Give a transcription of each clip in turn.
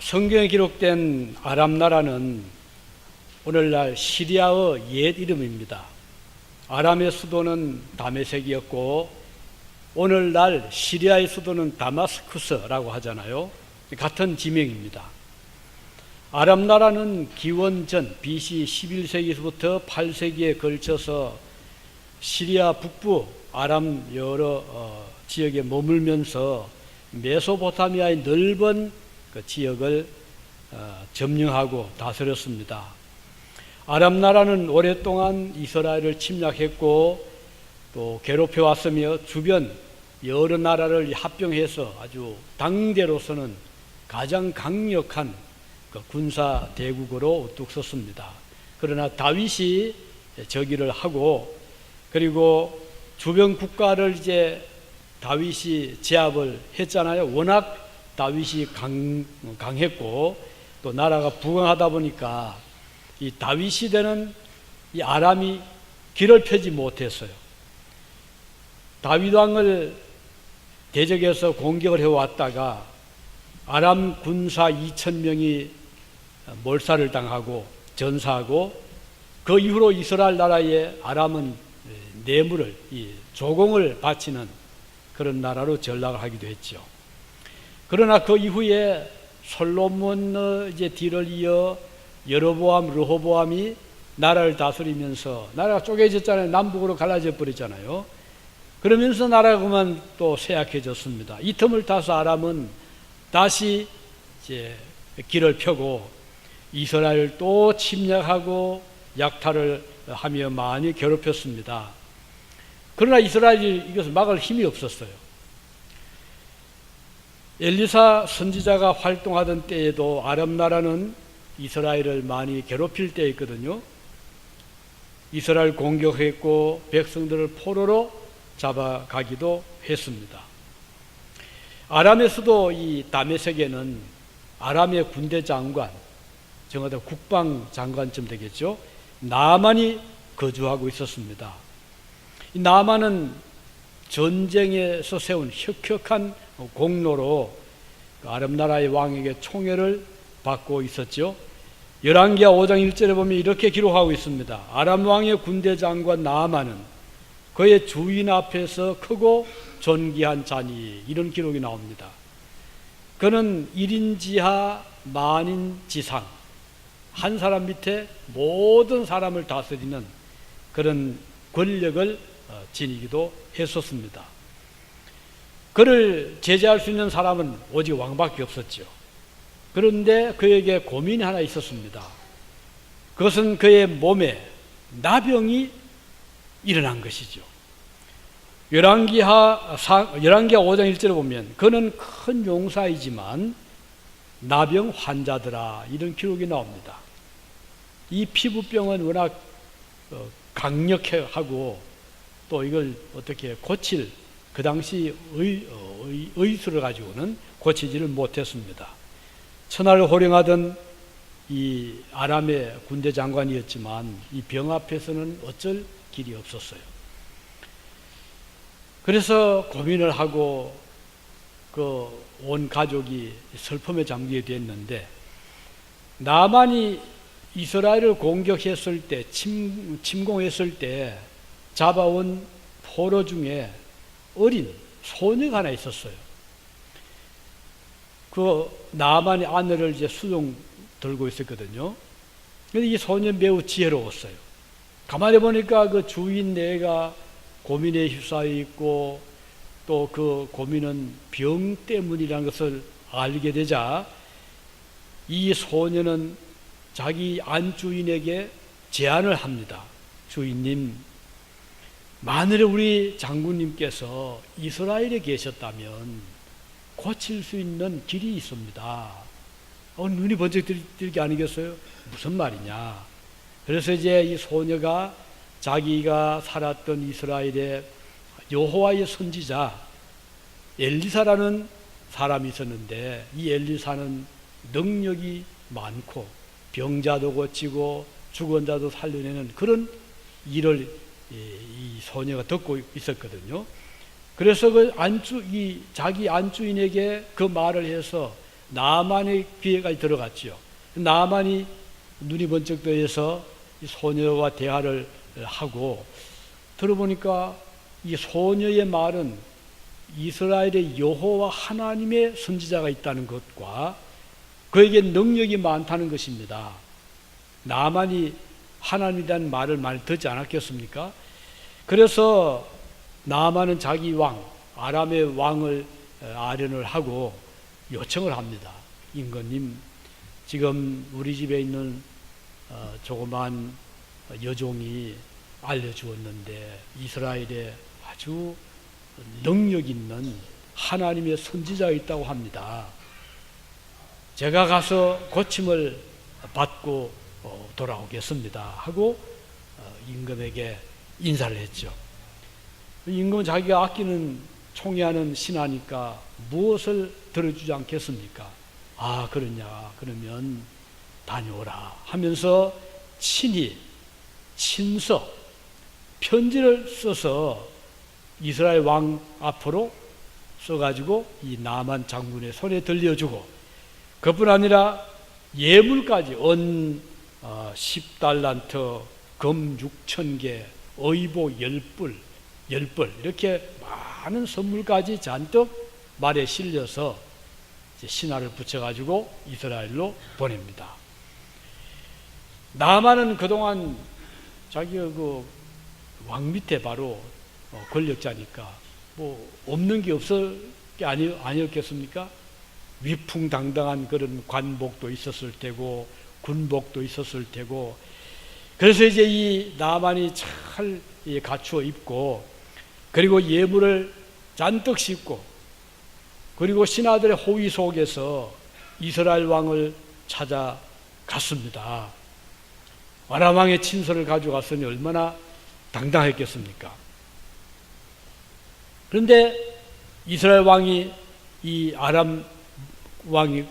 성경에 기록된 아람 나라는 오늘날 시리아의 옛 이름입니다. 아람의 수도는 다메섹이었고 오늘날 시리아의 수도는 다마스쿠스라고 하잖아요. 같은 지명입니다. 아람 나라는 기원전 BC 11세기부터 8세기에 걸쳐서 시리아 북부 아람 여러 지역에 머물면서 메소포타미아의 넓은 그 지역을 점령하고 다스렸습니다. 아람 나라는 오랫동안 이스라엘을 침략했고 또 괴롭혀왔으며 주변 여러 나라를 합병해서 아주 당대로서는 가장 강력한 그 군사 대국으로 우뚝 섰습니다. 그러나 다윗이 저기를 하고 그리고 주변 국가를 이제 다윗이 제압을 했잖아요. 워낙 다윗이 강했고 또 나라가 부강하다 보니까 이 다윗 시대는 이 아람이 길을 펴지 못했어요. 다윗 왕을 대적해서 공격을 해왔다가 아람 군사 2,000명이 몰살을 당하고 전사하고 그 이후로 이스라엘 나라에 아람은 뇌물을 조공을 바치는 그런 나라로 전락을 하기도 했죠. 그러나 그 이후에 솔로몬의 이제 뒤를 이어 여로보암, 르호보암이 나라를 다스리면서 나라가 쪼개졌잖아요. 남북으로 갈라져 버렸잖아요. 그러면서 나라가 그만 또 쇠약해졌습니다. 이 틈을 타서 아람은 다시 이제 길을 펴고 이스라엘을 또 침략하고 약탈을 하며 많이 괴롭혔습니다. 그러나 이스라엘이 이것을 막을 힘이 없었어요. 엘리사 선지자가 활동하던 때에도 아람 나라는 이스라엘을 많이 괴롭힐 때였거든요. 이스라엘 공격했고 백성들을 포로로 잡아가기도 했습니다. 아람의 수도 이 다메섹에는 아람의 군대 장관, 정확하게 국방장관쯤 되겠죠. 나만이 거주하고 있었습니다. 이 나만은 전쟁에서 세운 혁혁한 공로로 아람 나라의 왕에게 총애를 받고 있었죠. 열왕기하 5장 1절에 보면 이렇게 기록하고 있습니다. 아람 왕의 군대 장관 나아만은 그의 주인 앞에서 크고 존귀한 자니, 이런 기록이 나옵니다. 그는 1인 지하 만인 지상, 한 사람 밑에 모든 사람을 다스리는 그런 권력을 지니기도 했었습니다. 그를 제재할 수 있는 사람은 오직 왕밖에 없었죠. 그런데 그에게 고민이 하나 있었습니다. 그것은 그의 몸에 나병이 일어난 것이죠. 열왕기하 5장 1절에 보면 그는 큰 용사이지만 나병 환자더라, 이런 기록이 나옵니다. 이 피부병은 워낙 강력하고 또 이걸 어떻게 고칠 그 당시 의술을 가지고는 고치지를 못했습니다. 천하를 호령하던 이 아람의 군대 장관이었지만 이 병 앞에서는 어쩔 길이 없었어요. 그래서 고민을 하고 그 온 가족이 슬픔에 잠기게 됐는데, 나만이 이스라엘을 공격했을 때, 침공했을 때 잡아온 포로 중에 어린 소녀가 하나 있었어요. 그 나만의 아내를 이제 수종 들고 있었거든요. 근데 이 소녀는 매우 지혜로웠어요. 가만히 보니까 그 주인 내가 고민에 휩싸여 있고 또 그 고민은 병 때문이라는 것을 알게 되자 이 소녀는 자기 안주인에게 제안을 합니다. 주인님, 만일에 우리 장군님께서 이스라엘에 계셨다면 고칠 수 있는 길이 있습니다. 눈이 번쩍 뜰 게 아니겠어요? 무슨 말이냐? 그래서 이제 이 소녀가 자기가 살았던 이스라엘의 여호와의 선지자 엘리사라는 사람이 있었는데, 이 엘리사는 능력이 많고 병자도 고치고 죽은 자도 살려내는 그런 일을 이 소녀가 듣고 있었거든요. 그래서 자기 안주인에게 그 말을 해서 나만의 귀에까지 들어갔죠. 나만이 눈이 번쩍 떠서 이 소녀와 대화를 하고 들어보니까 이 소녀의 말은 이스라엘의 여호와 하나님의 선지자가 있다는 것과 그에게 능력이 많다는 것입니다. 나만이 하나님이라는 말을 많이 듣지 않았겠습니까? 그래서 나만은 자기 왕, 아람의 왕을 아련을 하고 요청을 합니다. 임금님, 지금 우리 집에 있는 조그만 여종이 알려주었는데 이스라엘에 아주 능력 있는 하나님의 선지자가 있다고 합니다. 제가 가서 고침을 받고 돌아오겠습니다 하고 임금에게 인사를 했죠. 임금은 자기가 아끼는 총애하는 신하니까 무엇을 들어주지 않겠습니까? 아, 그러냐, 그러면 다녀오라 하면서 친히 친서 편지를 써서 이스라엘 왕 앞으로 써가지고 이 나만 장군의 손에 들려주고, 그뿐 아니라 예물까지 은 10달란트, 금 6,000개, 의복 10뿔 이렇게 많은 선물까지 잔뜩 말에 실려서 신하를 붙여가지고 이스라엘로 보냅니다. 나만은 그동안 자기가 그 왕 밑에 바로 권력자니까 뭐 없는 게 없을 게 아니었겠습니까? 위풍당당한 그런 관복도 있었을 테고 군복도 있었을 테고, 그래서 이제 이 나만이 잘 갖추어 입고 그리고 예물을 잔뜩 싣고 그리고 신하들의 호위 속에서 이스라엘 왕을 찾아갔습니다. 아람 왕의 친서를 가져갔으니 얼마나 당당했겠습니까? 그런데 이스라엘 왕이 이 아람 왕이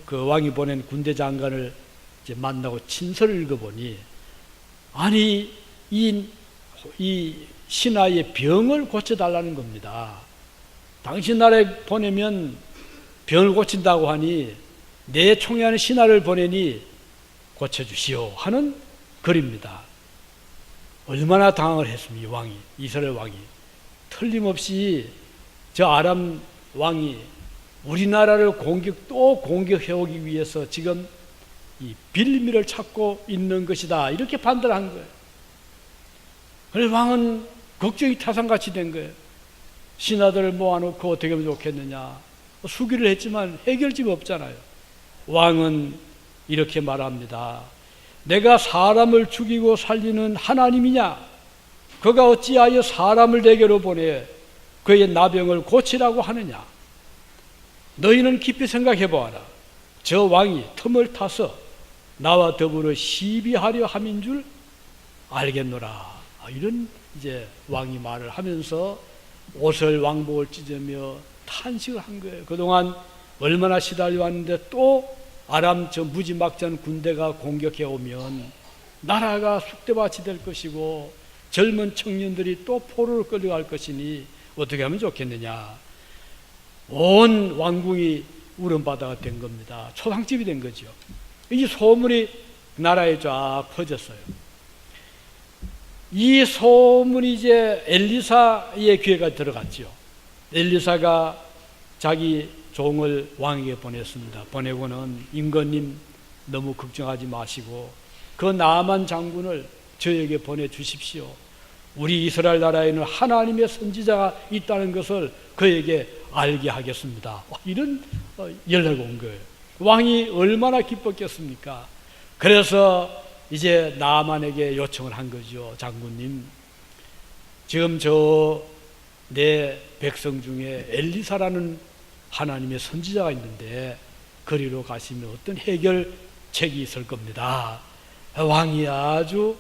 그 왕이 보낸 군대 장관을 이제 만나고 친서를 읽어보니, 아니 이 신하의 병을 고쳐달라는 겁니다. 당신 나라에 보내면 병을 고친다고 하니 내 총애하는 신하를 보내니 고쳐주시오 하는 글입니다. 얼마나 당황을 했습니까? 왕이, 이스라엘 왕이. 틀림없이 저 아람 왕이 우리나라를 또 공격해오기 위해서 지금 이 빌미를 찾고 있는 것이다, 이렇게 판단한 거예요. 그래서 왕은 걱정이 타산같이 된 거예요. 신하들을 모아놓고 어떻게 하면 좋겠느냐. 수기를 했지만 해결집이 없잖아요. 왕은 이렇게 말합니다. 내가 사람을 죽이고 살리는 하나님이냐? 그가 어찌하여 사람을 내게로 보내 그의 나병을 고치라고 하느냐? 너희는 깊이 생각해 보아라. 저 왕이 틈을 타서 나와 더불어 시비하려 함인 줄 알겠노라. 이런 이제 왕이 말을 하면서 옷을 왕복을 찢으며 탄식을 한 거예요. 그동안 얼마나 시달려 왔는데 또 아람 저 무지막지한 군대가 공격해 오면 나라가 쑥대밭이 될 것이고 젊은 청년들이 또 포로로 끌려갈 것이니 어떻게 하면 좋겠느냐. 온 왕궁이 울음바다가 된 겁니다. 초상집이 된 거죠. 이 소문이 나라에 쫙 퍼졌어요. 이 소문이 이제 엘리사의 귀에가 들어갔죠. 엘리사가 자기 종을 왕에게 보냈습니다. 보내고는 임금님 너무 걱정하지 마시고 그 나만 장군을 저에게 보내주십시오. 우리 이스라엘 나라에는 하나님의 선지자가 있다는 것을 그에게 알게 하겠습니다. 이런 연락이 온 거예요. 왕이 얼마나 기뻤겠습니까? 그래서 이제 나만에게 요청을 한 거죠. 장군님, 지금 내 백성 중에 엘리사라는 하나님의 선지자가 있는데 그리로 가시면 어떤 해결책이 있을 겁니다. 왕이 아주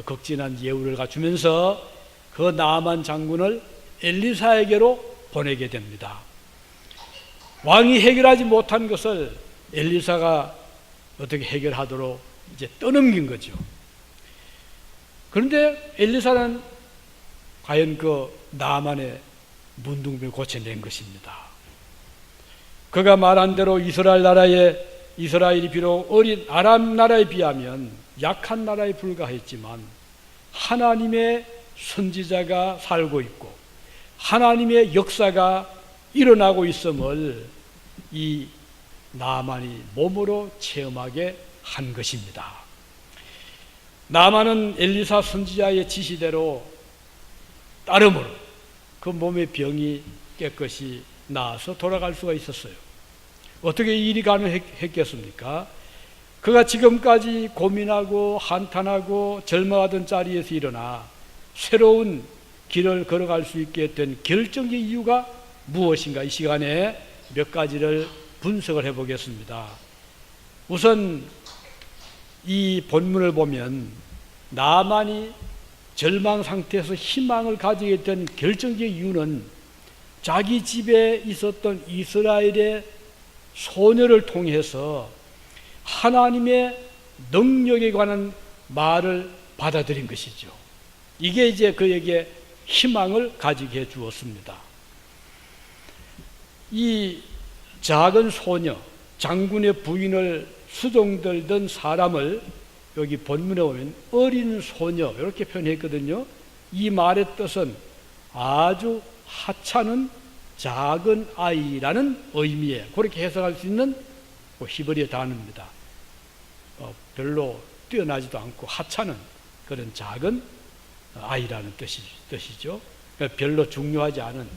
극진한 예우를 갖추면서 그 나만 장군을 엘리사에게로 보내게 됩니다. 왕이 해결하지 못한 것을 엘리사가 어떻게 해결하도록 이제 떠넘긴 거죠. 그런데 엘리사는 과연 그 나만의 문둥병을 고쳐낸 것입니다. 그가 말한 대로 이스라엘이 비록 어린 아람 나라에 비하면 약한 나라에 불과했지만 하나님의 선지자가 살고 있고 하나님의 역사가 일어나고 있음을 이 나만이 몸으로 체험하게 한 것입니다. 나만은 엘리사 선지자의 지시대로 따름으로 그 몸의 병이 깨끗이 나아서 돌아갈 수가 있었어요. 어떻게 이 일이 가능했겠습니까? 그가 지금까지 고민하고 한탄하고 절망하던 자리에서 일어나 새로운 길을 걸어갈 수 있게 된 결정적 이유가 무엇인가, 이 시간에 몇 가지를 분석을 해보겠습니다. 우선 이 본문을 보면 나만이 절망 상태에서 희망을 가지게 된 결정적 이유는 자기 집에 있었던 이스라엘의 소녀를 통해서 하나님의 능력에 관한 말을 받아들인 것이죠. 이게 이제 그에게 희망을 가지게 해 주었습니다. 이 작은 소녀, 장군의 부인을 수종들던 사람을 여기 본문에 보면 어린 소녀 이렇게 표현했거든요. 이 말의 뜻은 아주 하찮은 작은 아이라는 의미에 그렇게 해석할 수 있는 히브리어 단어입니다. 별로 뛰어나지도 않고 하찮은 그런 작은 아이라는 뜻이죠. 별로 중요하지 않은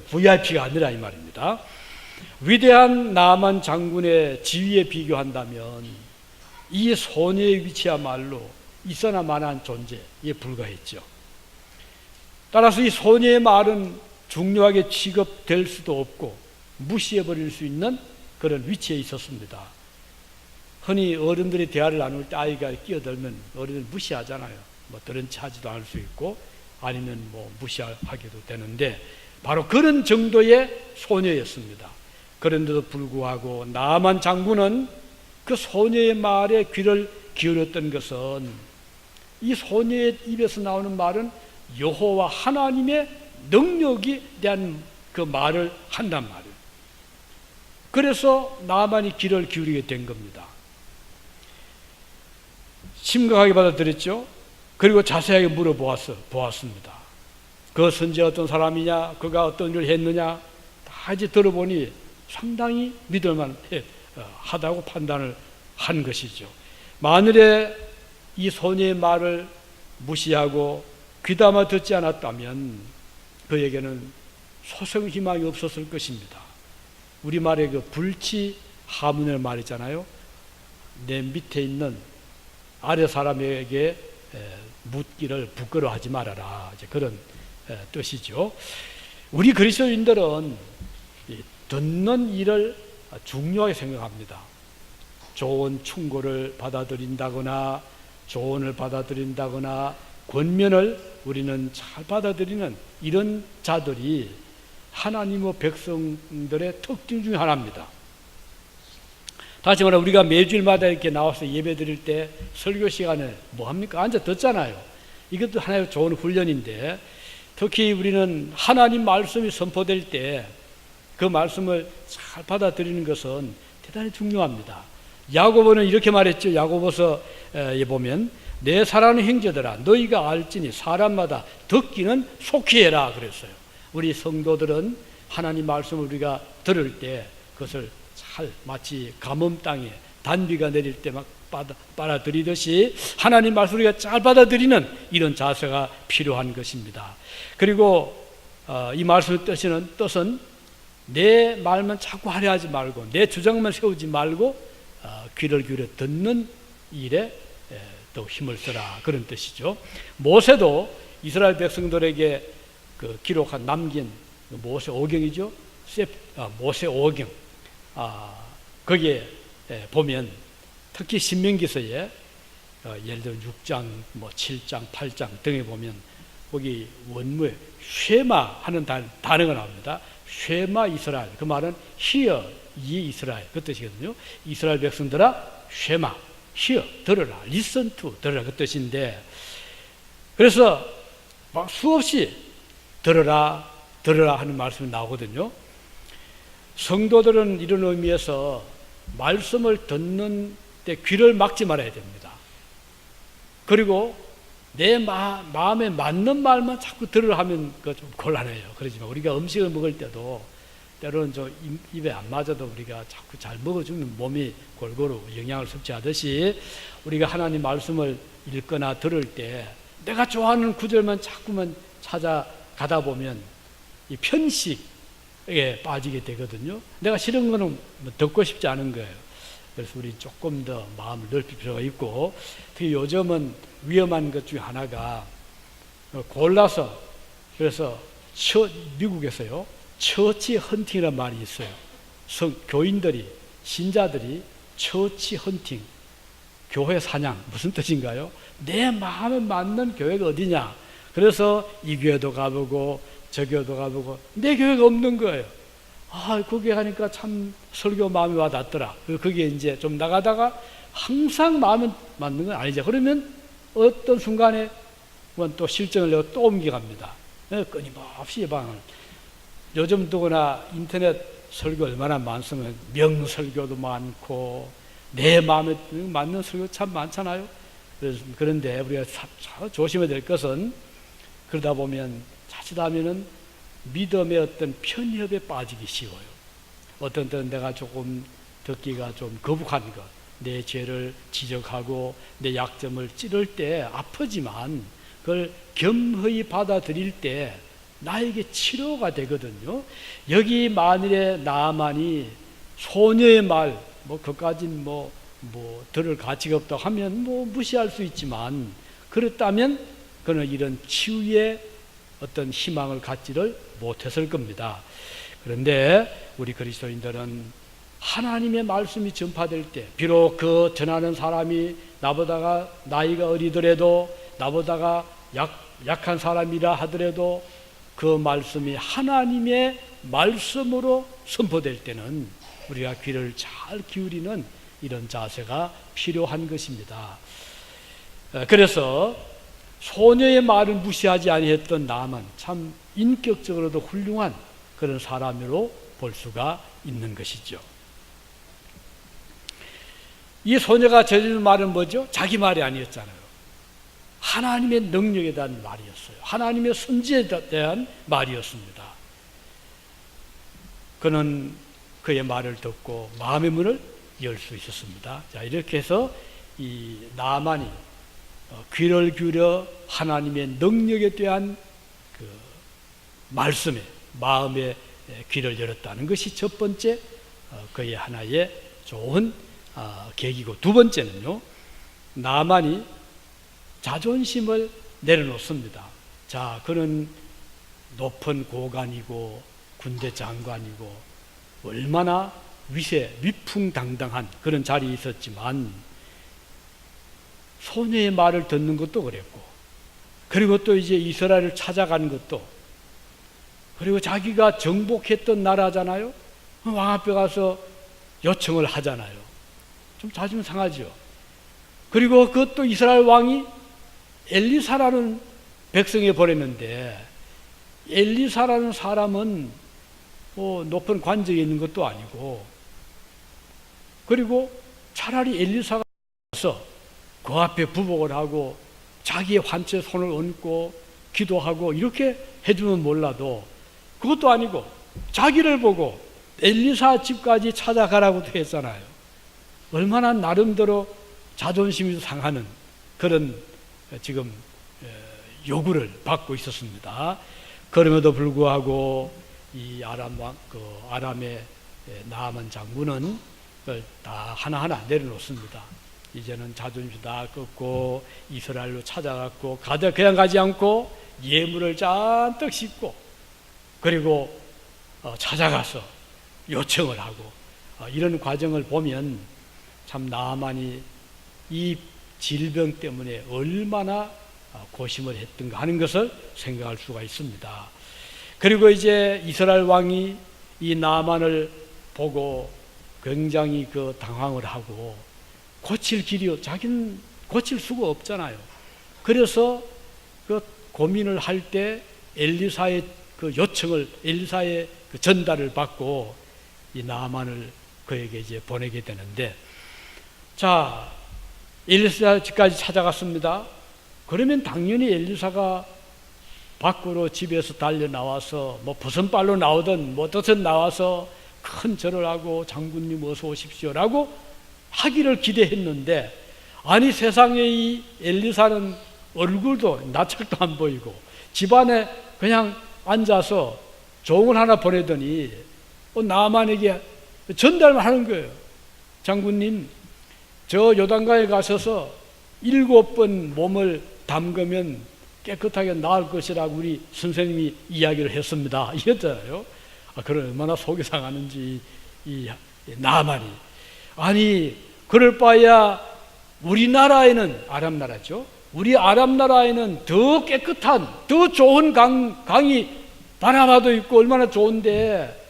VIP가 아니라 이 말입니다. 위대한 나만 장군의 지위에 비교한다면 이 소녀의 위치야말로 있어나 마나한 존재에 불과했죠. 따라서 이 소녀의 말은 중요하게 취급될 수도 없고 무시해버릴 수 있는 그런 위치에 있었습니다. 흔히 어른들이 대화를 나눌 때 아이가 끼어들면 어른들 무시하잖아요. 뭐 들은 체 하지도 않을 수 있고 아니면 뭐 무시하게도 되는데 바로 그런 정도의 소녀였습니다. 그런데도 불구하고 나만 장군은 그 소녀의 말에 귀를 기울였던 것은 이 소녀의 입에서 나오는 말은 여호와 하나님의 능력에 대한 그 말을 한단 말이에요. 그래서 나만이 귀를 기울이게 된 겁니다. 심각하게 받아들였죠. 그리고 자세하게 물어보았습니다. 그 선지자가 어떤 사람이냐, 그가 어떤 일을 했느냐 다 이제 들어보니 상당히 믿을만 하다고 판단을 한 것이죠. 만일에 이 소녀의 말을 무시하고 귀담아 듣지 않았다면 그에게는 소생 희망이 없었을 것입니다. 우리말에 그 불치하문의 말이잖아요. 내 밑에 있는 아래 사람에게 묻기를 부끄러워하지 말아라, 이제 그런 뜻이죠. 우리 그리스도인들은 듣는 일을 중요하게 생각합니다. 좋은 충고를 받아들인다거나 조언을 받아들인다거나 권면을 우리는 잘 받아들이는 이런 자들이 하나님의 백성들의 특징 중에 하나입니다. 다시 말해 우리가 매주일마다 이렇게 나와서 예배 드릴 때 설교 시간에 뭐 합니까? 앉아 듣잖아요. 이것도 하나의 좋은 훈련인데 특히 우리는 하나님 말씀이 선포될 때 그 말씀을 잘 받아들이는 것은 대단히 중요합니다. 야고보는 이렇게 말했죠. 야고보서에 보면 내 사랑하는 형제들아 너희가 알지니 사람마다 듣기는 속히 해라 그랬어요. 우리 성도들은 하나님 말씀을 우리가 들을 때 그것을 잘 마치 가뭄 땅에 단비가 내릴 때 막 빨아들이듯이 하나님 말씀을 우리가 잘 받아들이는 이런 자세가 필요한 것입니다. 그리고 이 말씀의 뜻은 내 말만 자꾸 하려 하지 말고 내 주장만 세우지 말고 귀를 기울여 듣는 일에 또 힘을 써라, 그런 뜻이죠. 모세도 이스라엘 백성들에게 그 기록한 남긴 모세 오경이죠. 모세 오경. 거기에 보면 특히 신명기서에 예를 들어 6장, 뭐 7장, 8장 등에 보면 거기 원무에 쉐마 하는 단어가 나옵니다. 쉐마 이스라엘. 그 말은 hear ye 이스라엘 그 뜻이거든요. 이스라엘 백성들아 쉐마, hear 들으라, listen to 들으라 그 뜻인데 그래서 막 수없이 들으라 하는 말씀이 나오거든요. 성도들은 이런 의미에서 말씀을 듣는 때 귀를 막지 말아야 됩니다. 그리고 내 마음에 맞는 말만 자꾸 들으려 하면 그 좀 곤란해요. 그러지만 우리가 음식을 먹을 때도 때로는 입에 안 맞아도 우리가 자꾸 잘 먹어주면 몸이 골고루 영양을 섭취하듯이 우리가 하나님 말씀을 읽거나 들을 때 내가 좋아하는 구절만 자꾸만 찾아가다 보면 이 편식에 빠지게 되거든요. 내가 싫은 거는 듣고 싶지 않은 거예요. 그래서 우리 조금 더 마음을 넓힐 필요가 있고, 특히 요즘은 위험한 것 중에 하나가 골라서, 그래서 미국에서요 처치 헌팅이라는 말이 있어요. 교인들이, 신자들이 처치 헌팅, 교회 사냥, 무슨 뜻인가요? 내 마음에 맞는 교회가 어디냐? 그래서 이 교회도 가보고 저 교회도 가보고 내 교회가 없는 거예요. 거기에 가니까 참 설교 마음이 와닿더라. 거기에 이제 좀 나가다가 항상 마음에 맞는 건 아니죠. 그러면 어떤 순간에 또 실정을 내고 또 옮겨갑니다. 끊임없이 예방을. 요즘 누구나 인터넷 설교 얼마나 많으면 명설교도 많고 내 마음에 맞는 설교 참 많잖아요. 그런데 우리가 조심해야 될 것은, 그러다 보면 자칫하면은 믿음의 어떤 편협에 빠지기 쉬워요. 어떤 때는 내가 조금 듣기가 좀 거북한 것, 내 죄를 지적하고 내 약점을 찌를 때 아프지만 그걸 겸허히 받아들일 때 나에게 치료가 되거든요. 여기 만일에 나만이 소녀의 말, 그까진 들을 가치가 없다고 하면 무시할 수 있지만, 그렇다면 그는 이런 치유의 어떤 희망을 갖지를 못했을 겁니다. 그런데 우리 그리스도인들은 하나님의 말씀이 전파될 때, 비록 그 전하는 사람이 나보다가 나이가 어리더라도, 나보다가 약한 사람이라 하더라도 그 말씀이 하나님의 말씀으로 선포될 때는 우리가 귀를 잘 기울이는 이런 자세가 필요한 것입니다. 그래서 소녀의 말을 무시하지 아니했던 나만 참 인격적으로도 훌륭한 그런 사람으로 볼 수가 있는 것이죠. 이 소녀가 저지른 말은 뭐죠? 자기 말이 아니었잖아요. 하나님의 능력에 대한 말이었어요. 하나님의 선지에 대한 말이었습니다. 그는 그의 말을 듣고 마음의 문을 열 수 있었습니다. 자, 이렇게 해서 이 나만이 귀를 기울여 하나님의 능력에 대한 그 말씀에 마음의 귀를 열었다는 것이 첫 번째 그의 하나의 좋은 계기고, 두 번째는요, 나만이 자존심을 내려놓습니다. 자, 그는 높은 고관이고 군대 장관이고 얼마나 위풍당당한 그런 자리에 있었지만 소녀의 말을 듣는 것도 그랬고, 그리고 또 이제 이스라엘을 찾아가는 것도, 그리고 자기가 정복했던 나라잖아요. 왕 앞에 가서 요청을 하잖아요. 좀 자존심 상하죠. 그리고 그것도 이스라엘 왕이 엘리사라는 백성에 보냈는데, 엘리사라는 사람은 높은 관직에 있는 것도 아니고, 그리고 차라리 엘리사가 와서 그 앞에 부복을 하고 자기의 환처에 손을 얹고 기도하고 이렇게 해주면 몰라도, 그것도 아니고 자기를 보고 엘리사 집까지 찾아가라고도 했잖아요. 얼마나 나름대로 자존심이 상하는 그런 지금 요구를 받고 있었습니다. 그럼에도 불구하고 이 아람의 나아만 장군은 그걸 다 하나하나 내려놓습니다. 이제는 자존심 다 꺾고 이스라엘로 찾아갔고, 그냥 가지 않고 예물을 잔뜩 싣고, 그리고 찾아가서 요청을 하고, 이런 과정을 보면 참 나아만이 이 질병 때문에 얼마나 고심을 했던가 하는 것을 생각할 수가 있습니다. 그리고 이제 이스라엘 왕이 이 나아만을 보고 굉장히 당황을 하고, 고칠 길이, 자기는 고칠 수가 없잖아요. 그래서 고민을 할 때 엘리사의 요청을, 엘리사의 전달을 받고 이 나만을 그에게 이제 보내게 되는데, 자, 엘리사 집까지 찾아갔습니다. 그러면 당연히 엘리사가 밖으로 집에서 달려 나와서 뭐 버선발로 나오든 뭐 어떻든 나와서 큰 절을 하고 장군님 어서 오십시오라고 하기를 기대했는데, 아니 세상에 이 엘리사는 얼굴도 낯짝도 안 보이고 집안에 그냥 앉아서 종을 하나 보내더니 나만에게 전달만 하는 거예요. 장군님, 저 요단강에 가셔서 7번 몸을 담그면 깨끗하게 나을 것이라고 우리 선생님이 이야기를 했습니다. 이랬잖아요. 그런 얼마나 속이 상하는지 이 나만이. 아니 그럴 바에야 우리나라에는, 아람 나라죠, 우리 아람 나라에는 더 깨끗한 더 좋은 강이 바나바도 있고 얼마나 좋은데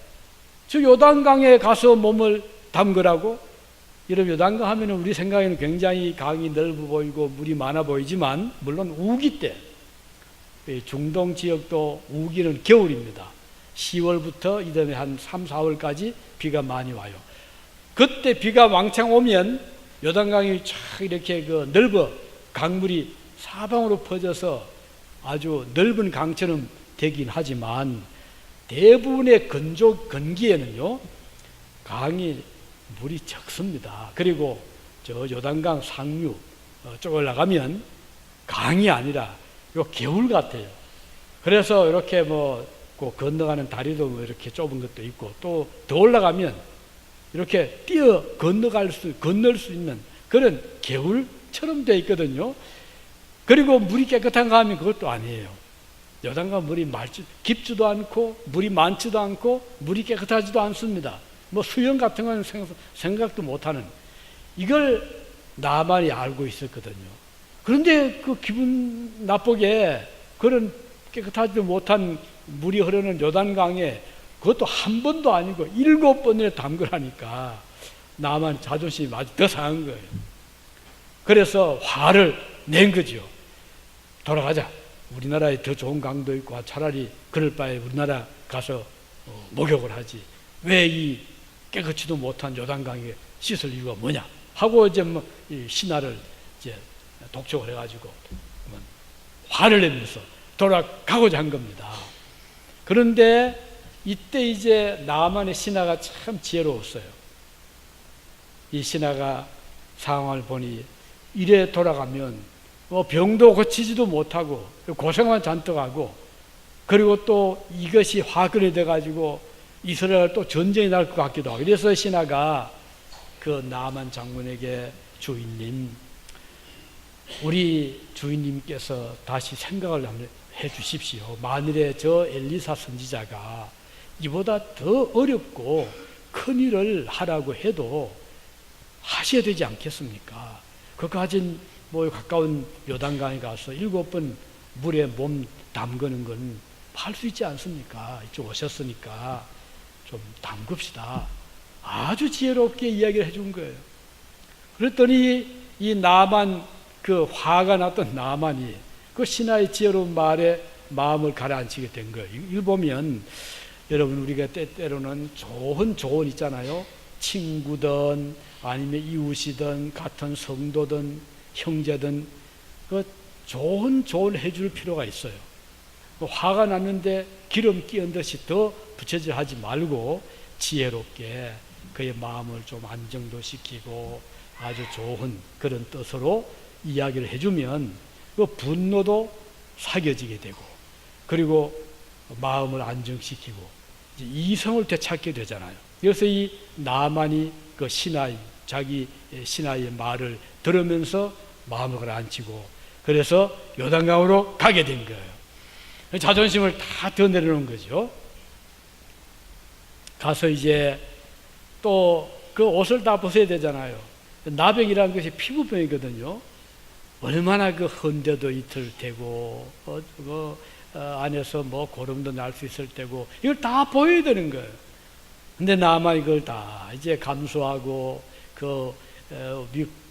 저 요단강에 가서 몸을 담그라고? 여러분, 요단강 하면 우리 생각에는 굉장히 강이 넓어 보이고 물이 많아 보이지만, 물론 우기 때, 중동 지역도 우기는 겨울입니다. 10월부터 이듬해 한 3, 4월까지 비가 많이 와요. 그때 비가 왕창 오면 요단강이 쫙 이렇게 그 넓어 강물이 사방으로 퍼져서 아주 넓은 강처럼 되긴 하지만, 대부분의 건기에는요 강이 물이 적습니다. 그리고 저 요단강 상류 쪽 올라가면 강이 아니라 요 개울 같아요. 그래서 이렇게 뭐 건너가는 다리도 뭐 이렇게 좁은 것도 있고, 또 더 올라가면 이렇게 건널 수 있는 그런 개울처럼 되어 있거든요. 그리고 물이 깨끗한가 하면 그것도 아니에요. 요단강 물이 깊지도 않고 물이 많지도 않고 물이 깨끗하지도 않습니다. 뭐 수영 같은 건 생각도 못하는, 이걸 나만이 알고 있었거든요. 그런데 그 기분 나쁘게 그런 깨끗하지도 못한 물이 흐르는 요단강에 그것도 한 번도 아니고 7번이나 담그라니까 나만 자존심이 아주 더 상한 거예요. 그래서 화를 낸 거죠. 돌아가자. 우리나라에 더 좋은 강도 있고 차라리 그럴 바에 우리나라 가서 목욕을 하지. 왜 이 깨끗이도 못한 요단강에 씻을 이유가 뭐냐 하고 이제 뭐 이 신하를 이제 독촉을 해가지고 화를 내면서 돌아가고자 한 겁니다. 그런데 이때 이제 나만의 신하가 참 지혜로웠어요. 이 신하가 상황을 보니 이래 돌아가면 병도 고치지도 못하고 고생만 잔뜩 하고, 그리고 또 이것이 화근이 돼가지고 이스라엘 또 전쟁이 날 것 같기도 하고, 그래서 신하가 그 나만 장군에게, 주인님, 우리 주인님께서 다시 생각을 해 주십시오. 만일에 저 엘리사 선지자가 이보다 더 어렵고 큰 일을 하라고 해도 하셔야 되지 않겠습니까? 그까진 뭐 가까운 요단강에 가서 7번 물에 몸 담그는 건 할 수 있지 않습니까? 이쪽 오셨으니까 좀 담급시다. 아주 지혜롭게 이야기를 해준 거예요. 그랬더니 이 나만, 그 화가 났던 나만이 그 신하의 지혜로운 말에 마음을 가라앉히게 된 거예요. 이걸 보면 여러분, 우리가 때때로는 좋은 조언 있잖아요. 친구든 아니면 이웃이든 같은 성도든 형제든 그 좋은 조언 해줄 필요가 있어요. 화가 났는데 기름 끼얹은 듯이 더 부채질하지 말고 지혜롭게 그의 마음을 좀 안정도 시키고 아주 좋은 그런 뜻으로 이야기를 해주면 그 분노도 사겨지게 되고, 그리고 마음을 안정시키고 이제 이성을 되찾게 되잖아요. 그래서 이 나만이 그 자기 신하의 말을 들으면서 마음을 가라앉히고, 그래서 요단강으로 가게 된 거예요. 자존심을 다 더 내려놓은 거죠. 가서 이제 또 그 옷을 다 벗어야 되잖아요. 나병이라는 것이 피부병이거든요. 얼마나 그 헌데도 이틀 되고 안에서 뭐 고름도 날 수 있을 때고, 이걸 다 보여야 되는 거예요. 근데 나만 이걸 다 이제 감수하고 그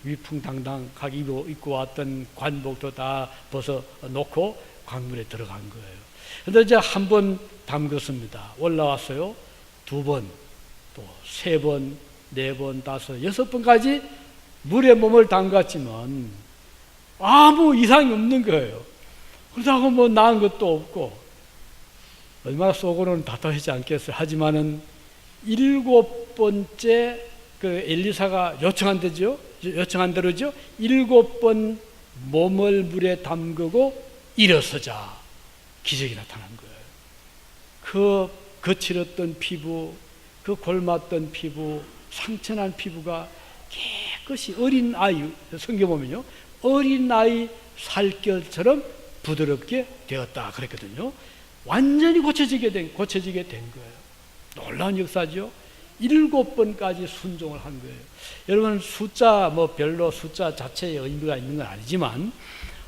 위풍당당하게 입고 왔던 관복도 다 벗어 놓고 강물에 들어간 거예요. 근데 이제 한 번 담궜습니다. 올라왔어요. 2번, 또 3번, 4번, 5, 6번까지 물에 몸을 담갔지만 아무 이상이 없는 거예요. 그렇다고 뭐 나은 것도 없고 얼마나 속으로는 답답하지 않겠어요. 하지만은 7번째 그 엘리사가 요청한 대로죠. 7번 몸을 물에 담그고 일어서자 기적이 나타난 거예요. 그 거칠었던 피부, 그 골맞던 피부, 상처난 피부가 깨끗이 어린 아이, 성경 보면요, 어린 아이 살결처럼 부드럽게 되었다 그랬거든요. 완전히 고쳐지게 된 거예요. 놀라운 역사죠. 7번까지 순종을 한 거예요. 여러분, 숫자 별로 숫자 자체에 의미가 있는 건 아니지만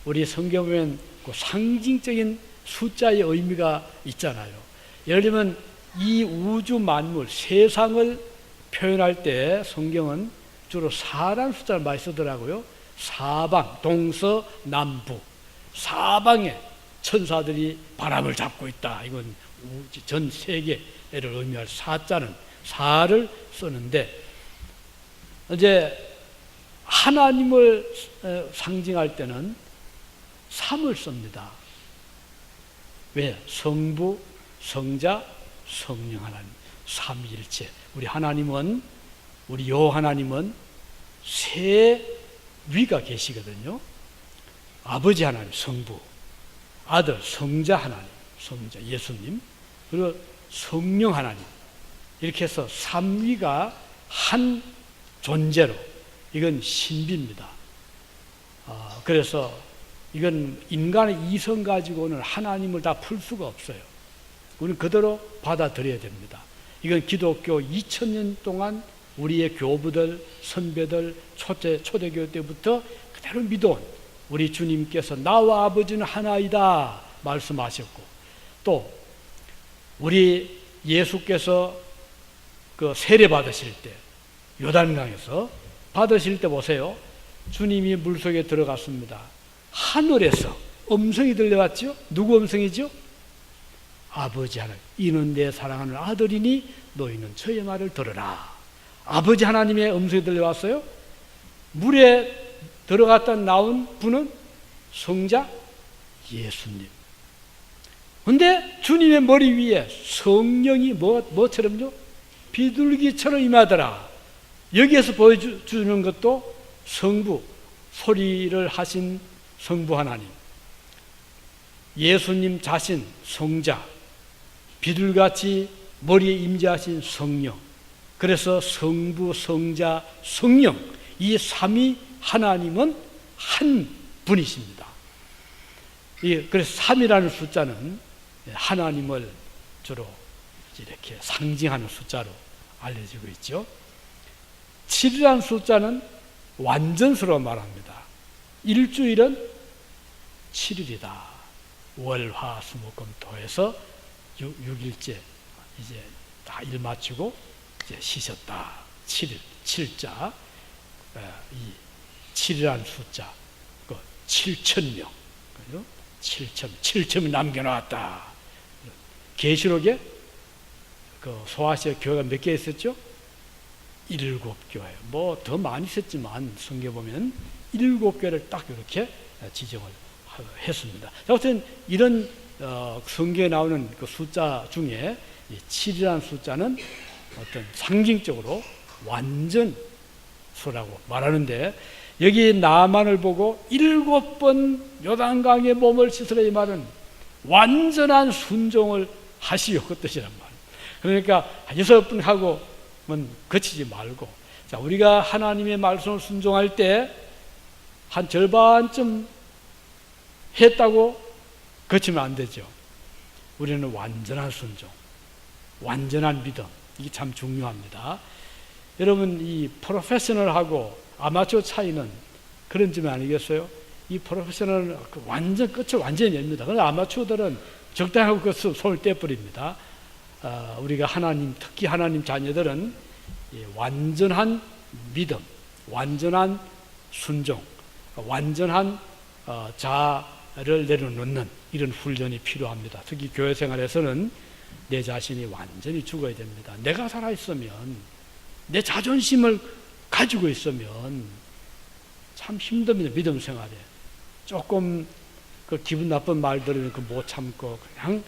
우리 성경 보면 그 상징적인 숫자의 의미가 있잖아요. 예를 들면 이 우주 만물, 세상을 표현할 때 성경은 주로 4라는 숫자를 많이 쓰더라고요. 사방, 동서남북, 사방에 천사들이 바람을 잡고 있다. 이건 전 세계를 의미할 사자는 4를 쓰는데, 이제 하나님을 상징할 때는 3을 씁니다. 왜? 성부, 성자, 성령 하나님, 삼위일체. 우리 하나님은, 우리 여 하나님은 세 위가 계시거든요. 아버지 하나님, 성부, 아들, 성자 하나님, 성자 예수님, 그리고 성령 하나님, 이렇게 해서 삼위가 한 존재로, 이건 신비입니다. 그래서 이건 인간의 이성 가지고는 하나님을 다 풀 수가 없어요. 우리는 그대로 받아들여야 됩니다. 이건 기독교 2000년 동안 우리의 교부들, 선배들, 초대교회 때부터 그대로 믿어온 우리 주님께서 나와 아버지는 하나이다 말씀하셨고, 또 우리 예수께서 그 세례 받으실 때, 요단강에서 받으실 때 보세요. 주님이 물속에 들어갔습니다. 하늘에서 음성이 들려왔죠? 누구 음성이죠? 아버지 하나님, 이는 내 사랑하는 아들이니 너희는 저의 말을 들으라. 아버지 하나님의 음성이 들려왔어요. 물에 들어갔다 나온 분은 성자 예수님. 근데 주님의 머리 위에 성령이 뭐처럼요? 비둘기처럼 임하더라. 여기에서 보여주는 것도 성부, 소리를 하신 성부 하나님, 예수님 자신 성자, 비둘같이 머리에 임재하신 성령. 그래서 성부, 성자, 성령, 이 삼위 하나님은 한 분이십니다. 그래서 3이라는 숫자는 하나님을 주로 이렇게 상징하는 숫자로 알려지고 있죠. 7이라는 숫자는 완전수로 말합니다. 일주일은 7일이다. 월, 화, 수, 목, 금, 토해서 6일째 이제 다 일 마치고 이제 쉬셨다. 7일, 7자. 이 7이라는 숫자, 7,000명, 그죠? 7,000명 남겨놨다. 계시록에 그 소아시아 교회가 몇 개 있었죠? 7교회. 뭐 더 많이 있었지만 성경 보면 7교회를 딱 이렇게 지정을 했습니다. 아무튼 이런 성경에 나오는 그 숫자 중에 7이라는 숫자는 어떤 상징적으로 완전 수라고 말하는데, 여기 나만을 보고 7번 요단강에 몸을 씻으라 이 말은 완전한 순종을 하시오 그 뜻이란 말이에요. 그러니까 6번 하고 그치지 말고, 자, 우리가 하나님의 말씀을 순종할 때 한 절반쯤 했다고 그치면 안 되죠. 우리는 완전한 순종, 완전한 믿음, 이게 참 중요합니다. 여러분, 이 프로페셔널하고 아마추어 차이는 그런 점이 아니겠어요? 이 프로페셔널은 완전 끝을 완전히 냅니다. 그런데 아마추어들은 적당하고 그 손을 떼버립니다. 우리가 특히 하나님 자녀들은 완전한 믿음, 완전한 순종, 완전한 자아를 내려놓는 이런 훈련이 필요합니다. 특히 교회 생활에서는 내 자신이 완전히 죽어야 됩니다. 내가 살아있으면, 내 자존심을 가지고 있으면 참 힘듭니다. 믿음 생활에. 조금 그 기분 나쁜 말 들으면 그 못 참고 그냥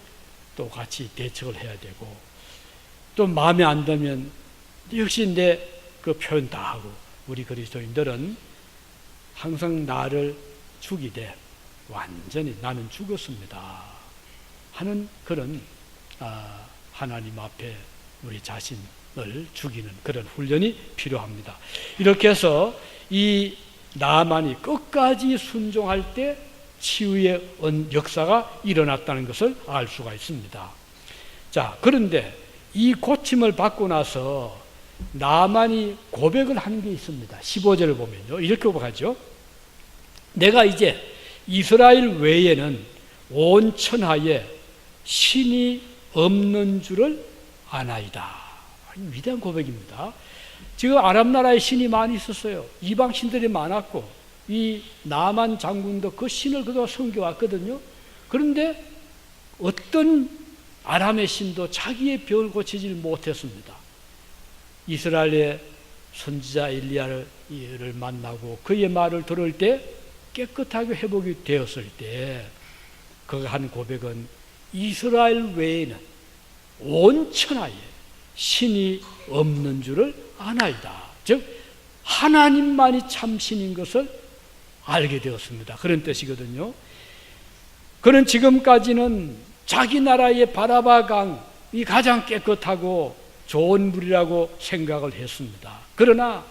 또 같이 대처를 해야 되고, 또 마음에 안 들면 역시 내 그 표현 다 하고. 우리 그리스도인들은 항상 나를 죽이되 완전히 나는 죽었습니다 하는 그런 하나님 앞에 우리 자신을 죽이는 그런 훈련이 필요합니다. 이렇게 해서 이 나만이 끝까지 순종할 때 치유의 역사가 일어났다는 것을 알 수가 있습니다. 자, 그런데 이 고침을 받고 나서 나만이 고백을 하는 게 있습니다. 15절을 보면요, 이렇게 고백하죠. 내가 이제 이스라엘 외에는 온 천하에 신이 없는 줄을 아나이다. 위대한 고백입니다. 지금 아람 나라에 신이 많이 있었어요. 이방 신들이 많았고, 이 나만 장군도 그 신을 그동안 섬겨왔거든요. 그런데 어떤 아람의 신도 자기의 병을 고치지 못했습니다. 이스라엘의 선지자 엘리야를 만나고 그의 말을 들을 때 깨끗하게 회복이 되었을 때 그가 한 고백은 이스라엘 외에는 온 천하에 신이 없는 줄을 아나이다. 즉 하나님만이 참 신인 것을 알게 되었습니다. 그런 뜻이거든요. 그는 지금까지는 자기 나라의 바라바 강이 가장 깨끗하고 좋은 물이라고 생각을 했습니다. 그러나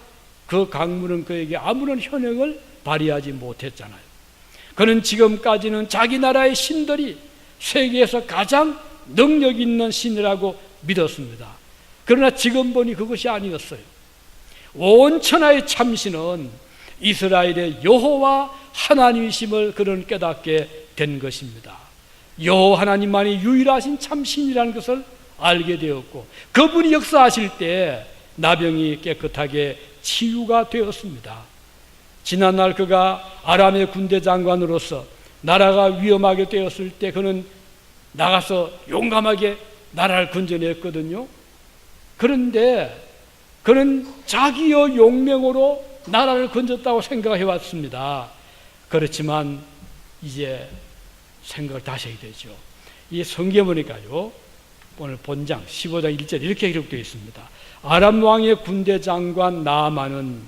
그 강물은 그에게 아무런 효능을 발휘하지 못했잖아요. 그는 지금까지는 자기 나라의 신들이 세계에서 가장 능력 있는 신이라고 믿었습니다. 그러나 지금 보니 그것이 아니었어요. 온 천하의 참신은 이스라엘의 여호와 하나님이심을 그는 깨닫게 된 것입니다. 여호와 하나님만이 유일하신 참신이라는 것을 알게 되었고, 그분이 역사하실 때 나병이 깨끗하게 치유가 되었습니다. 지난날 그가 아람의 군대 장관으로서 나라가 위험하게 되었을 때 그는 나가서 용감하게 나라를 건져냈거든요. 그런데 그는 자기의 용맹으로 나라를 건졌다고 생각해 왔습니다. 그렇지만 이제 생각을 다시 하게 되죠. 이 성경에 보니까요, 오늘 본장 15장 1절 이렇게 기록되어 있습니다. 아람 왕의 군대 장관 나아만은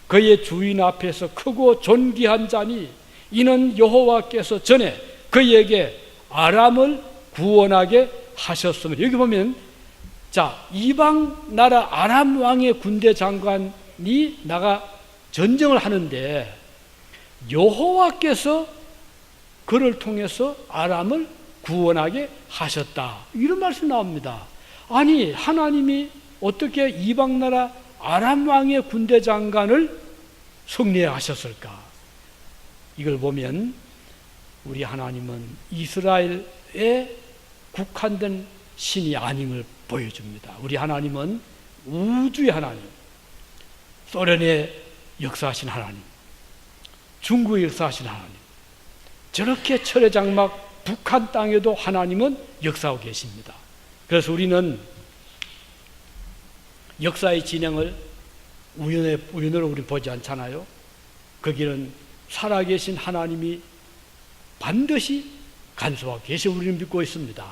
그의 주인 앞에서 크고 존귀한 자니 이는 여호와께서 전에 그에게 아람을 구원하게 하셨으면. 여기 보면 자, 이방 나라 아람 왕의 군대 장관이 나가 전쟁을 하는데 여호와께서 그를 통해서 아람을 구원하게 하셨다, 이런 말씀이 나옵니다. 아니, 하나님이 어떻게 이방 나라 아람 왕의 군대 장관을 승리하셨을까? 이걸 보면 우리 하나님은 이스라엘에 국한된 신이 아님을 보여줍니다. 우리 하나님은 우주의 하나님, 소련에 역사하신 하나님, 중국에 역사하신 하나님, 저렇게 철의 장막 북한 땅에도 하나님은 역사하고 계십니다. 그래서 우리는 역사의 진행을 우연으로 우리 보지 않잖아요. 거기는 살아계신 하나님이 반드시 간수하고 계시 우리는 믿고 있습니다.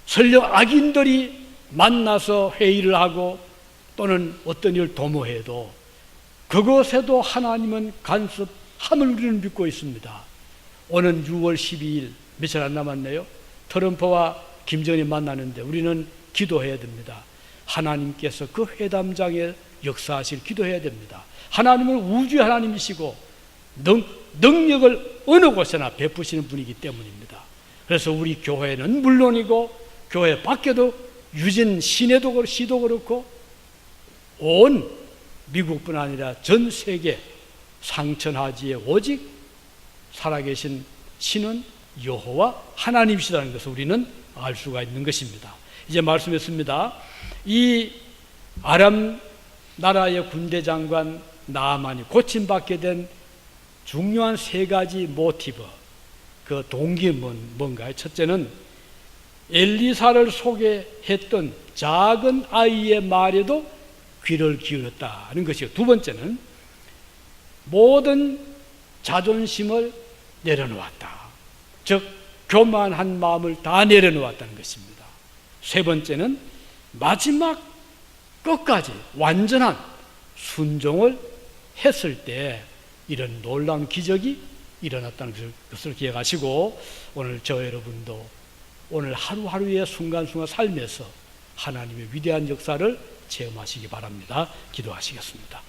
설령 악인들이 만나서 회의를 하고 또는 어떤 일을 도모해도 그것에도 하나님은 간섭함을 우리는 믿고 있습니다. 오는 6월 12일 며칠 안 남았네요. 트럼프와 김정은이 만나는데 우리는 기도해야 됩니다. 하나님께서 그 회담장에 역사하실 기도해야 됩니다. 하나님은 우주의 하나님이시고 능력을 어느 곳에나 베푸시는 분이기 때문입니다. 그래서 우리 교회는 물론이고 교회 밖에도 유진 시내도 시도 그렇고 온 미국뿐 아니라 전 세계 상천하지에 오직 살아계신 신은 여호와 하나님이시라는 것을 우리는 알 수가 있는 것입니다. 이제 말씀했습니다. 이 아람 나라의 군대 장관 나아만이 고침받게 된 중요한 세 가지 모티브, 그 동기는 뭔가요? 첫째는 엘리사를 소개했던 작은 아이의 말에도 귀를 기울였다는 것이요. 두 번째는 모든 자존심을 내려놓았다. 즉 교만한 마음을 다 내려놓았다는 것입니다. 세 번째는 마지막 끝까지 완전한 순종을 했을 때 이런 놀라운 기적이 일어났다는 것을 기억하시고, 오늘 저 여러분도 오늘 하루하루의 순간순간 삶에서 하나님의 위대한 역사를 체험하시기 바랍니다. 기도하시겠습니다.